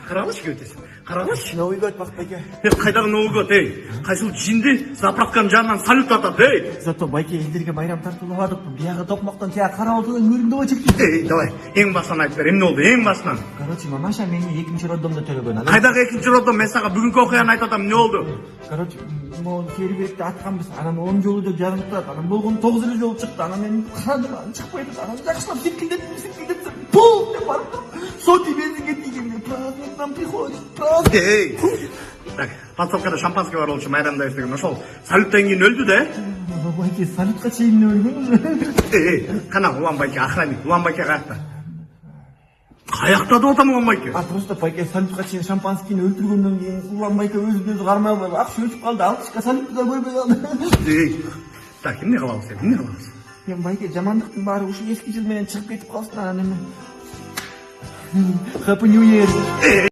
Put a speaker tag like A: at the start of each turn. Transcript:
A: Караңызшы өтесің. Караңызшы.
B: Новыйга айтпак байке.
A: Қайдағы новыйгот, Кайсыл жинди заправканын жанынан салют атат,
B: Зато байке элдерге майрам тартуулабадык. Биягы токмоктон тияк кара болтудан көрүндүбө чекти.
A: Давай, эң басынан айтып бер, эмне болду, эң басынан.
B: Короче, мамаша мени экинчи роддомдо төлөгөн.
A: Кайдагы экинчи роддом, мен сага бүгүнкү окуяны айтып атам, эмне болду?
B: Короче, могу керибекти атканбыз. Анан 10 жолу деп жазылып турат. Анан болгону 9 эле жолу чыкты. Анан мен карадым, чыкпай атат. Анан жакшылап силкилдеп пул деп барып соти бензинге тийгенде праздник нам приходит. Праздник.
A: Так, подсобкада шампанский бар болчу, майрамдайбыз деген ошол салюттан кийин өлдү да.
B: Байке, салютка чейин өлгөн.
A: Кана Улан байке, охранник, Улан байке каякта? Каякта деп атам Улан байке?
B: Просто байке салютка чейин шампанскийни өлтүргөндөн кийин Улан байке өзүн кармай албай акча өчүп калды. Алкышка салютты да көрбөй калды.
A: Так, эмне кылабыз, эмне кылабыз?
B: Мен байке жамандыктын баары ушу эски жыл менен чыгып кетип калсын анан эми. Happy New Year.